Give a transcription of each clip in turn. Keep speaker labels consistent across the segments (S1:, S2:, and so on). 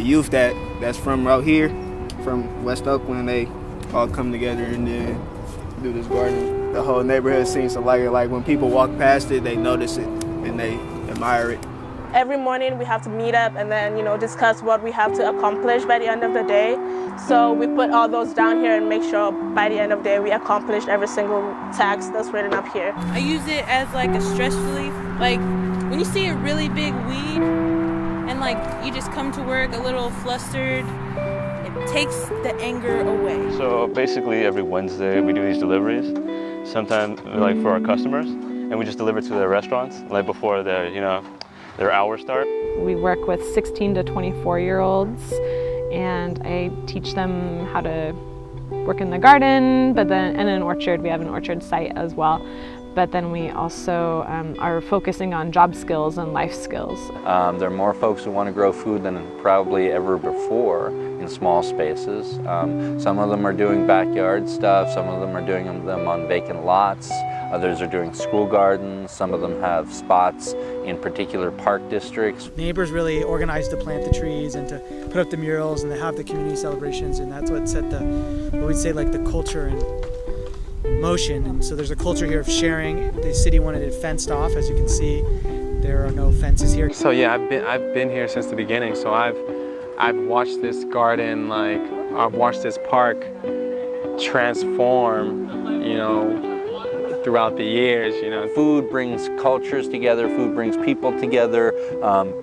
S1: youth that's from out here, from West Oakland, they all come together and then do this garden. The whole neighborhood seems to like it. Like when people walk past it, they notice it and they admire it.
S2: Every morning we have to meet up and then, discuss what we have to accomplish by the end of the day. So we put all those down here and make sure by the end of the day we accomplish every single task that's written up here.
S3: I use it as like a stress relief. Like when you see a really big weed and like you just come to work a little flustered, it takes the anger away.
S4: So basically every Wednesday we do these deliveries, sometimes like for our customers, and we just deliver to their restaurants like before their hours start.
S5: We work with 16 to 24-year-olds, and I teach them how to work in the garden, and an orchard. We have an orchard site as well. But then we also are focusing on job skills and life skills.
S6: There are more folks who want to grow food than probably ever before in small spaces. Some of them are doing backyard stuff, some of them are doing them on vacant lots, others are doing school gardens, some of them have spots in particular park districts.
S7: Neighbors really organized to plant the trees and to put up the murals and to have the community celebrations, and that's what set the culture and motion. And so there's a culture here of sharing. The city wanted it fenced off. As you can see, there are no fences here.
S8: So yeah, I've been here since the beginning. So I've watched this garden, I've watched this park transform, throughout the years,
S6: Food brings cultures together, food brings people together.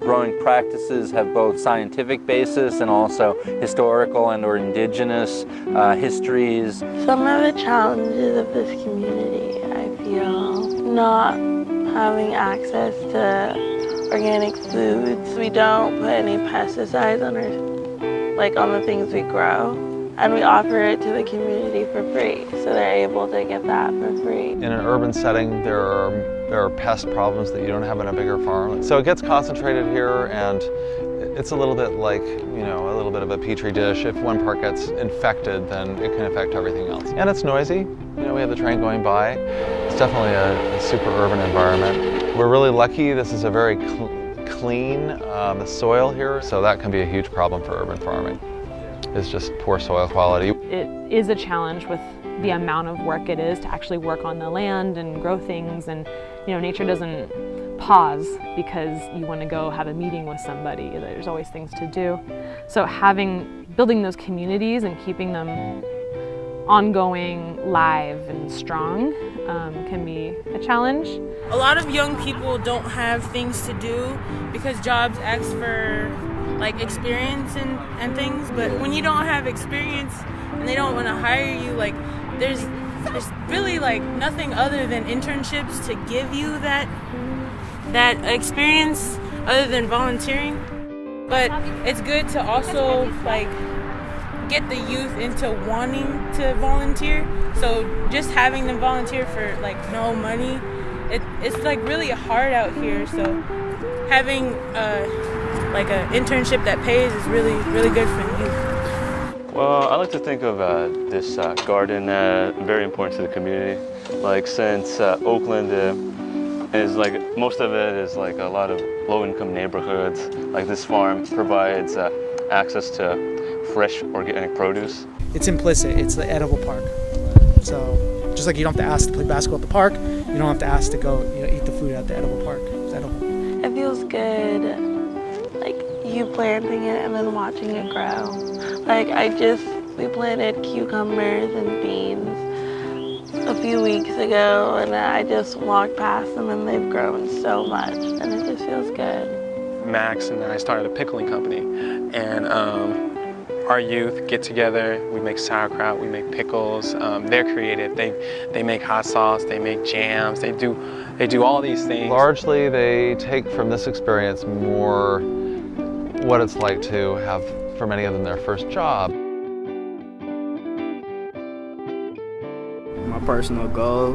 S6: Growing practices have both scientific basis and also historical and or indigenous histories.
S9: Some of the challenges of this community, I feel, not having access to organic foods. We don't put any pesticides on on the things we grow. And we offer it to the community for free, so they're able to get that for free.
S10: In an urban setting, there are pest problems that you don't have in a bigger farm. So it gets concentrated here, and it's a little bit like, a little bit of a petri dish. If one part gets infected, then it can affect everything else. And it's noisy. We have the train going by. It's definitely a super urban environment. We're really lucky. This is a very clean soil here, so that can be a huge problem for urban farming. Is just poor soil quality.
S5: It is a challenge with the amount of work it is to actually work on the land and grow things, and nature doesn't pause because you want to go have a meeting with somebody. There's always things to do. So building those communities and keeping them ongoing, live, and strong can be a challenge.
S3: A lot of young people don't have things to do because jobs ask for experience and things, but when you don't have experience and they don't want to hire you, there's really nothing other than internships to give you that experience other than volunteering. But it's good to also get the youth into wanting to volunteer. So just having them volunteer for no money, it's really hard out here. So having an internship that pays is really, really good for the youth.
S4: Well, I like to think of this garden very important to the community. Since Oakland is most of it is a lot of low-income neighborhoods. This farm provides access to fresh organic produce.
S7: It's implicit. It's the edible park. So just like you don't have to ask to play basketball at the park, you don't have to ask to go eat the food at the edible park. It's edible.
S9: It feels good. You planting it and then watching it grow. We planted cucumbers and beans a few weeks ago, and I just walked past them and they've grown so much, and it just feels good.
S8: Max and I started a pickling company, and our youth get together, we make sauerkraut, we make pickles. They're creative. They make hot sauce, they make jams, they do all these things.
S10: Largely, they take from this experience more what it's like to have, for many of them, their first job.
S1: My personal goal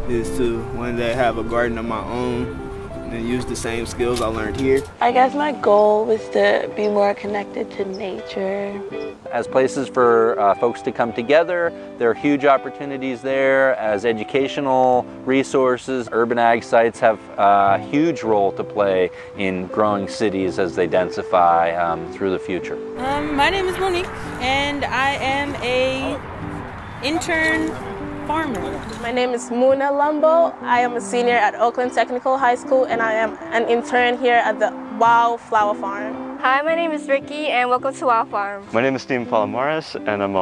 S1: is to one day have a garden of my own and use the same skills I learned here.
S9: I guess my goal was to be more connected to nature.
S6: As places for folks to come together, there are huge opportunities there. As educational resources, urban ag sites have a huge role to play in growing cities as they densify through the future.
S3: My name is Monique, and I am a intern farmer.
S2: My name is Muna Lumbo. I am a senior at Oakland Technical High School, and I am an intern here at the Wow Flower Farm.
S11: Hi, my name is Ricky, and welcome to Wow Farm.
S4: My name is Steven Palomares, and I'm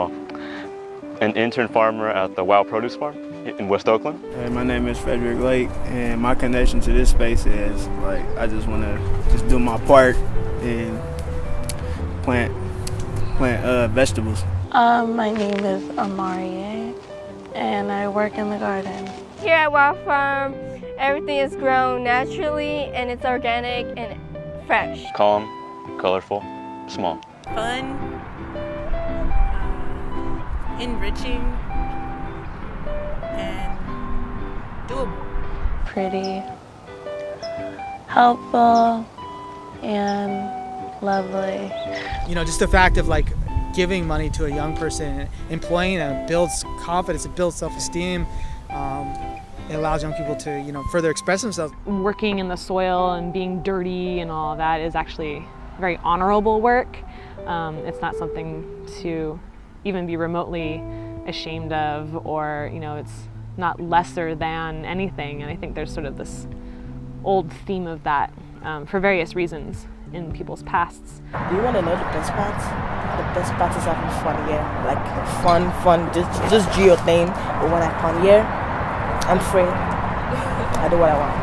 S4: an intern farmer at the Wow Produce Farm in West Oakland.
S1: Hey, my name is Frederick Lake, and my connection to this space is like I just want to just do my part and plant vegetables.
S9: My name is Amarie, and I work in the garden.
S11: Here at Wow Farm, everything is grown naturally, and it's organic and fresh.
S4: Calm, colorful, small.
S3: Fun, enriching, and doable.
S9: Pretty, helpful, and lovely.
S7: You know, just the fact of like giving money to a young person and employing them, it builds confidence, it builds self-esteem. It allows young people to, you know, further express themselves.
S5: Working in the soil and being dirty and all of that is actually very honorable work. It's not something to even be remotely ashamed of, or, you know, it's not lesser than anything. And I think there's sort of this old theme of that for various reasons in people's pasts.
S12: Do you want to know the best parts? The best part is having fun here. Like fun, just do your thing. But when I come here, I'm free. I do what I want.